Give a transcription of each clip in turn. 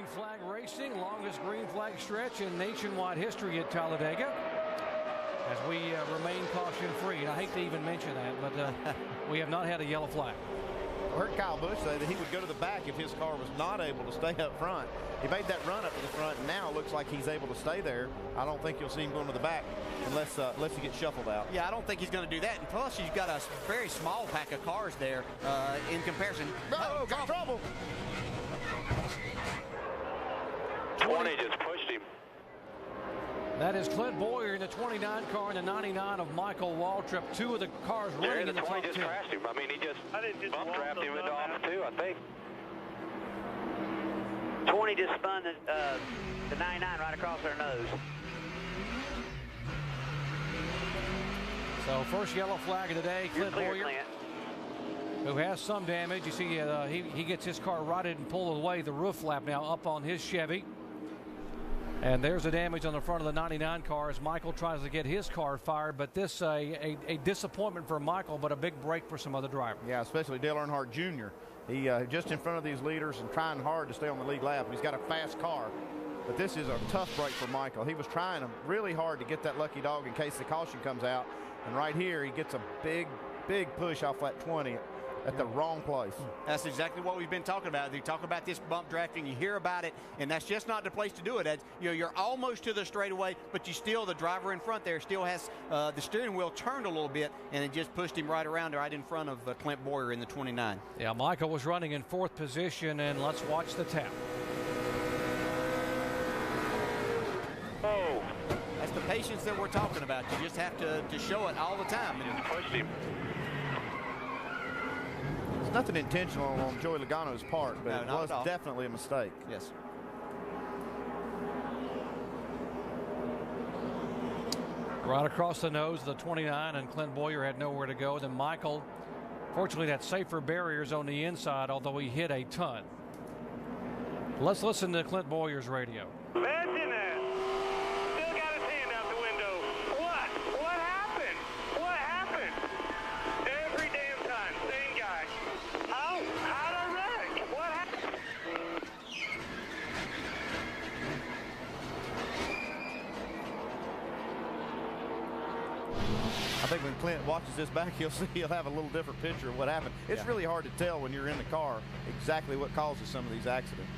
Green flag racing, longest green flag stretch in nationwide history at Talladega, as we remain caution-free. And I hate to even mention that, but we have not had a yellow flag. I heard Kyle Busch say that he would go to the back if his car was not able to stay up front. He made that run up to the front, and now it looks like he's able to stay there. I don't think you'll see him going to the back unless he gets shuffled out. Yeah, I don't think he's going to do that. And plus, he's got a very small pack of cars there in comparison. Oh, got trouble. 20 just pushed him. That is Clint Boyer in the 29 car and the 99 of Michael Waltrip. Two of the cars running in the top 10. 20 just crashed him. I mean, he just bump draft him into off two, I think. 20 just spun the 99 right across their nose. So first yellow flag of the day, Clint Clear, Boyer, Clint. who has some damage. You see he gets his car righted and pulled away. The roof flap now up on his Chevy. And there's the damage on the front of the 99 car as Michael tries to get his car fired. But this a disappointment for Michael, but a big break for some other drivers. Yeah, especially Dale Earnhardt Jr. He just in front of these leaders and trying hard to stay on the lead lap. He's got a fast car. But this is a tough break for Michael. He was trying really hard to get that lucky dog in case the caution comes out. And right here, he gets a big push off that 20 at the wrong place. That's exactly what we've been talking about. You talk about this bump drafting, you hear about it, and that's just not the place to do it. You're almost to the straightaway, but the driver in front there still has the steering wheel turned a little bit, and it just pushed him right around right in front of Clint Boyer in the 29. Yeah, Michael was running in fourth position, and let's watch the tap. Oh. That's the patience that we're talking about. You just have to show it all the time. Just pushed him. It's nothing intentional on Joey Logano's part, but No, it was definitely a mistake. Yes. Right across the nose of the 29, and Clint Boyer had nowhere to go. Then Michael, fortunately, that safer barriers on the inside, although he hit a ton. Let's listen to Clint Boyer's radio. Imagine that. Still got his hand out the window. What happened? What happened? Every damn time, same guy. How'd I wreck? What happened? I think when Clint watches this back, he'll have a little different picture of what happened. It's really hard to tell when you're in the car exactly what causes some of these accidents.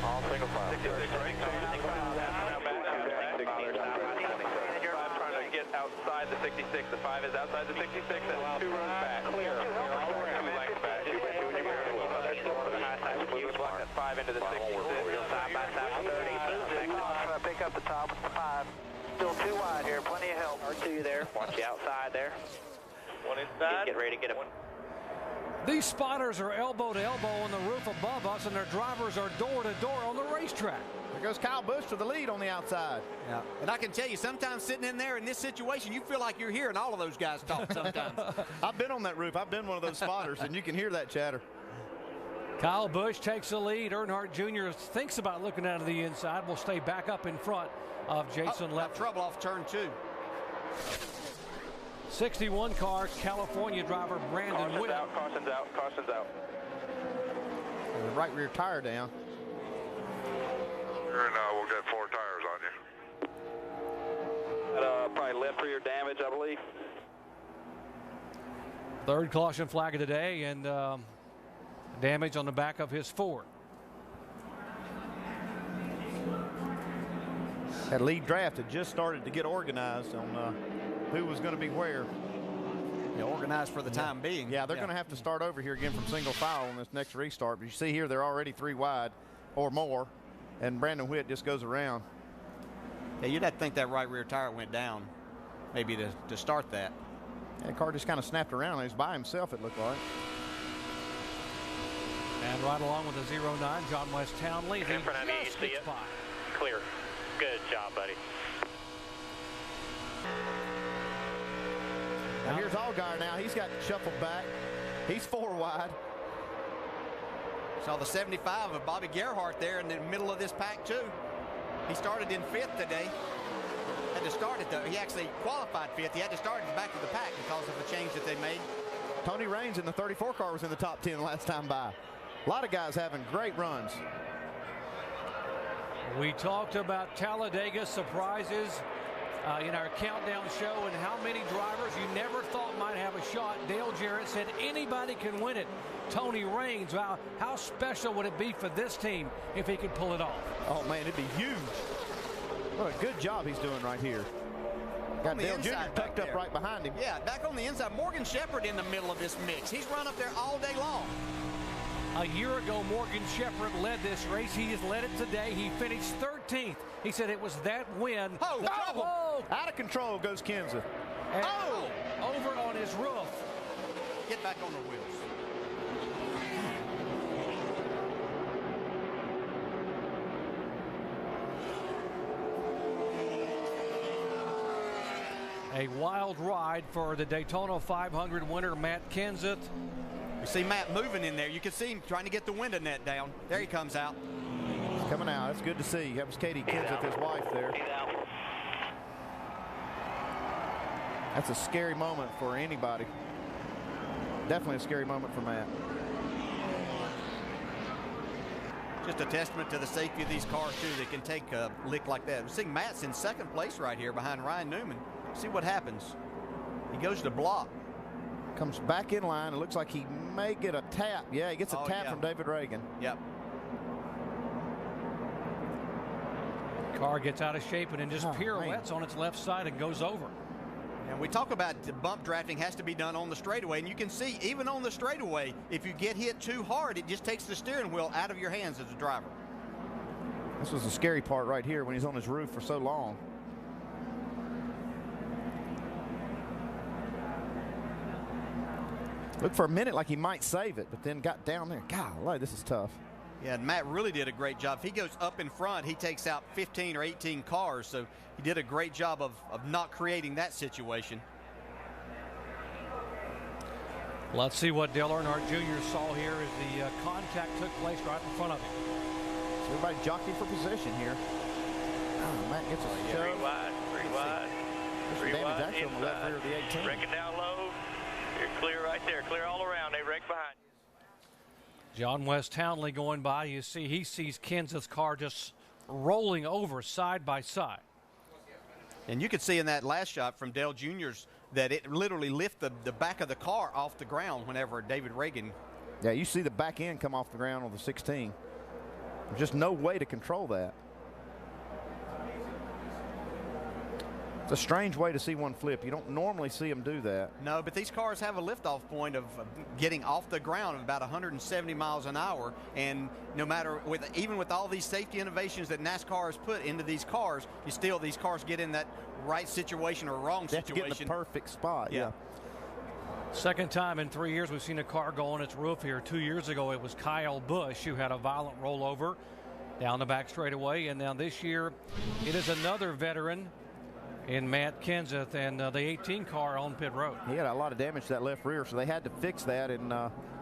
All single file. 66 right. Trying to get outside the 66. The 5 is outside the 66 and 2 rows back. Clear. 2 lengths back. Move that 5 into the 66. Side by side. Pick up the top with the 5. Still too wide here. Plenty of help. R2 there. Watch the outside there. One inside. Get ready to get him. These spotters are elbow to elbow on the roof above us, and their drivers are door to door on the racetrack. There goes Kyle Busch to the lead on the outside. Yeah. And I can tell you, sometimes sitting in there in this situation, you feel like you're hearing all of those guys talk sometimes. I've been on that roof. I've been one of those spotters, and you can hear that chatter. Kyle Busch takes the lead. Earnhardt Jr. thinks about looking out of the inside. Will stay back up in front of Jason Left. Trouble off turn 2. 61 car, California driver Brandon Witt. Caution's out. And the right rear tire down. And we'll get 4 tires on you. Probably left rear damage, I believe. Third caution flag of the day, and damage on the back of his Ford. That lead draft had just started to get organized on who was going to be where. Yeah, organized for the time being. Yeah, they're going to have to start over here again from single file on this next restart. But you see here, they're already 3 wide or more, and Brandon Witt just goes around. Yeah, you'd have to think that right rear tire went down maybe to start that. That car just kind of snapped around. He was by himself, it looked like. And right along with the 09, John West Townley. In front of me, you see it? Clear. Good job, buddy. Now here's Allgaier now. He's got shuffled back. He's 4 wide. Saw the 75 of Bobby Gerhart there in the middle of this pack, too. He started in 5th today. Had to start it, though. He actually qualified 5th. He had to start in the back of the pack because of the change that they made. Tony Raines in the 34 car was in the top 10 last time by. A lot of guys having great runs. We talked about Talladega surprises in our countdown show and how many drivers you never thought might have a shot. Dale Jarrett said anybody can win it. Tony Raines, wow, how special would it be for this team if he could pull it off? Oh, man, it'd be huge. What a good job he's doing right here. Got Dale Jr. tucked up right behind him. Yeah, back on the inside. Morgan Shepherd in the middle of this mix. He's run up there all day long. A year ago, Morgan Shepherd led this race. He has led it today. He finished 13th. He said it was that win. Oh, out of control goes Kenseth. And over on his roof. Get back on the wheels. A wild ride for the Daytona 500 winner, Matt Kenseth. You see Matt moving in there. You can see him trying to get the window net down. There he comes out. He's coming out. That's good to see. That was Katie Kenseth, his wife there. That's a scary moment for anybody. Definitely a scary moment for Matt. Just a testament to the safety of these cars, too. They can take a lick like that. We're seeing Matt's in second place right here behind Ryan Newman. See what happens. He goes to block. Comes back in line. It looks like he may get a tap. Yeah, he gets a tap from David Reagan. Yep. Car gets out of shape and then just pirouettes on its left side and goes over. And we talk about the bump drafting has to be done on the straightaway, and you can see even on the straightaway, if you get hit too hard, it just takes the steering wheel out of your hands as a driver. This was the scary part right here when he's on his roof for so long. Looked for a minute like he might save it, but then got down there. Golly, this is tough. Yeah, and Matt really did a great job. If he goes up in front, he takes out 15 or 18 cars, so he did a great job of not creating that situation. Let's see what Dale Earnhardt Jr. saw here as the contact took place right in front of him. So everybody jockeying for position here. Oh, Matt gets a shove. Three wide. There's some damage actually on the left rear of the 18. Breaking down low. You're clear right there. Clear all around. They wreck behind you. John West Townley going by. You see, he sees Kenseth's car just rolling over side by side. And you could see in that last shot from Dale Jr.'s that it literally lifted the back of the car off the ground whenever David Reagan. Yeah, you see the back end come off the ground on the 16. There's just no way to control that. It's a strange way to see one flip. You don't normally see them do that. No, but these cars have a liftoff point of getting off the ground at about 170 miles an hour. And no matter, even with all these safety innovations that NASCAR has put into these cars, these cars get in that right situation or wrong they have to situation. get in the perfect spot, yeah. Second time in 3 years we've seen a car go on its roof here. 2 years ago it was Kyle Busch who had a violent rollover down the back straightaway. And now this year it is another veteran in Matt Kenseth and the 18 car on pit road. He had a lot of damage to that left rear, so they had to fix that, and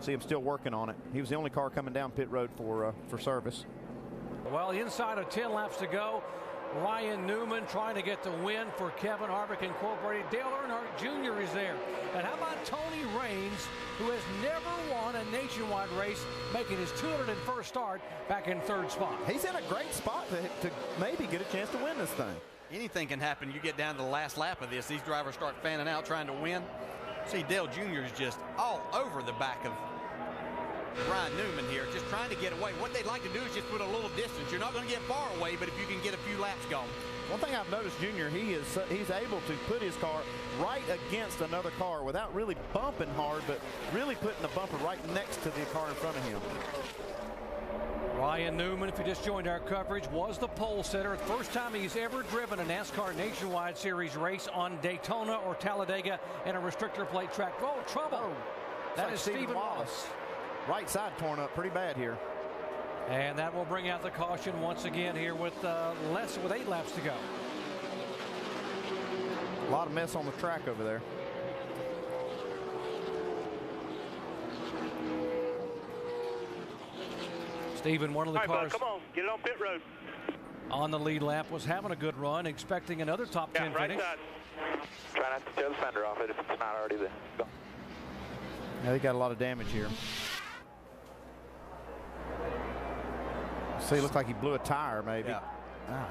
see him still working on it. He was the only car coming down pit road for service. Well, inside of 10 laps to go, Ryan Newman trying to get the win for Kevin Harvick Incorporated. Dale Earnhardt Jr. is there. And how about Tony Raines, who has never won a nationwide race, making his 201st start back in third spot. He's in a great spot to maybe get a chance to win this thing. Anything can happen. You get down to the last lap of this, these drivers start fanning out trying to win. See, Dale Jr. is just all over the back of Ryan Newman here, just trying to get away. What they'd like to do is just put a little distance. You're not going to get far away, but if you can get a few laps going. One thing I've noticed, Junior, he's able to put his car right against another car without really bumping hard, but really putting the bumper right next to the car in front of him. Ryan Newman, if you just joined our coverage, was the pole sitter. First time he's ever driven a NASCAR Nationwide Series race on Daytona or Talladega in a restrictor plate track. Oh, trouble. Oh, that is Stephen Wallace. Right side torn up pretty bad here. And that will bring out the caution once again here with 8 laps to go. A lot of mess on the track over there. Stephen, one of the cars come on, get it on pit road. On the lead lap was having a good run, expecting another top 10 right finish. side. Try not to tear the fender off it if it's not already there. Go. Yeah, they got a lot of damage here. See, looked like he blew a tire, maybe. Yeah.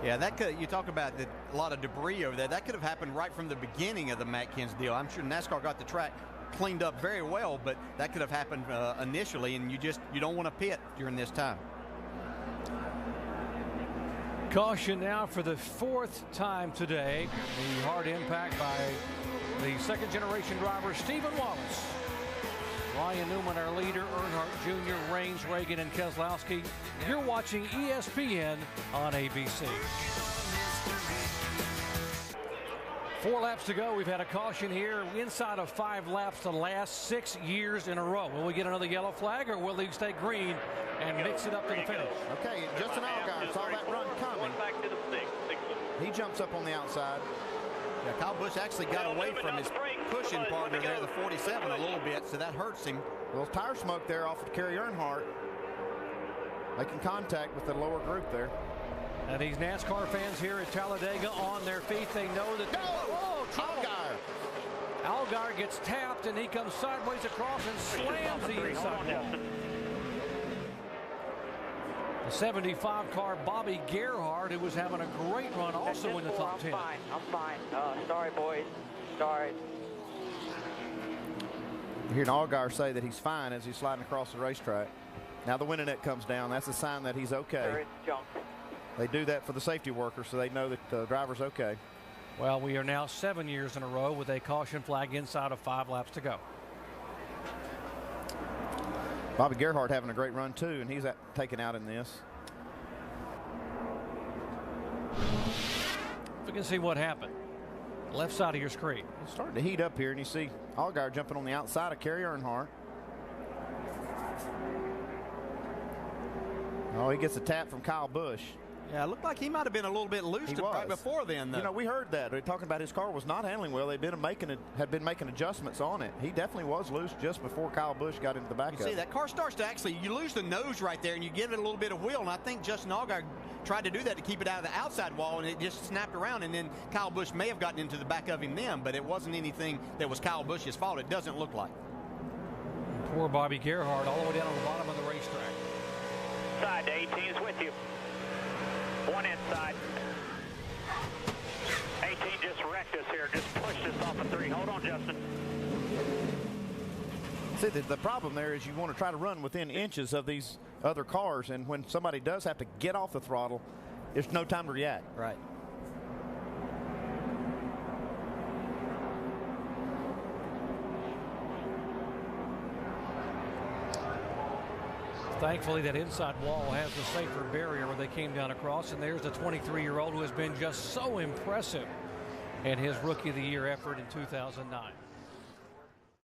Yeah, that could. You talk about a lot of debris over there. That could have happened right from the beginning of the Matkins deal. I'm sure NASCAR got the track cleaned up very well, but that could have happened initially, and you don't want to pit during this time. Caution now for the 4th time today. The hard impact by the second-generation driver, Stephen Wallace. Ryan Newman, our leader, Earnhardt Jr., Raines, Reagan, and Keselowski. You're watching ESPN on ABC. 4 laps to go. We've had a caution here inside of 5 laps the last 6 years in a row. Will we get another yellow flag, or will they stay green and mix it up to the finish? Okay, Justin Allgaier saw that run coming. He jumps up on the outside. Yeah, Kyle Busch actually got away from his pushing partner there, the 47, a little bit, so that hurts him. A little tire smoke there off of Kerry Earnhardt. Making contact with the lower group there. And these NASCAR fans here at Talladega on their feet. They know that. Allgaier gets tapped, and he comes sideways across and slams the inside wall. The 75 car Bobby Gerhart, who was having a great run, also in the top 10. I'm fine. Sorry, boys. Sorry. You're hearing Allgaier say that he's fine as he's sliding across the racetrack. Now the winning net comes down. That's a sign that he's okay. They do that for the safety workers, so they know that the driver's okay. Well, we are now 7 years in a row with a caution flag inside of 5 laps to go. Bobby Gerhart having a great run too, and he's taken out in this. We can see what happened. Left side of your screen. It's starting to heat up here, and you see Allgaier jumping on the outside of Kerry Earnhardt. Oh, he gets a tap from Kyle Busch. Yeah, it looked like he might have been a little bit loose right before then, though. You know, we heard that. They're talking about his car was not handling well. Had been making adjustments on it. He definitely was loose just before Kyle Busch got into the back of it. See, that car starts to actually, you lose the nose right there, and you give it a little bit of wheel, and I think Justin Allgaier tried to do that to keep it out of the outside wall, and it just snapped around, and then Kyle Busch may have gotten into the back of him then, but it wasn't anything that was Kyle Busch's fault. It doesn't look like. Poor Bobby Gerhart all the way down on the bottom of the racetrack. Side to 18 is with you. One inside. 18 just wrecked us here. Just pushed us off of 3. Hold on, Justin. See, the problem there is you want to try to run within inches of these other cars, and when somebody does have to get off the throttle, there's no time to react. Right. Thankfully, that inside wall has a safer barrier where they came down across, and there's the 23-year-old who has been just so impressive in his Rookie of the Year effort in 2009.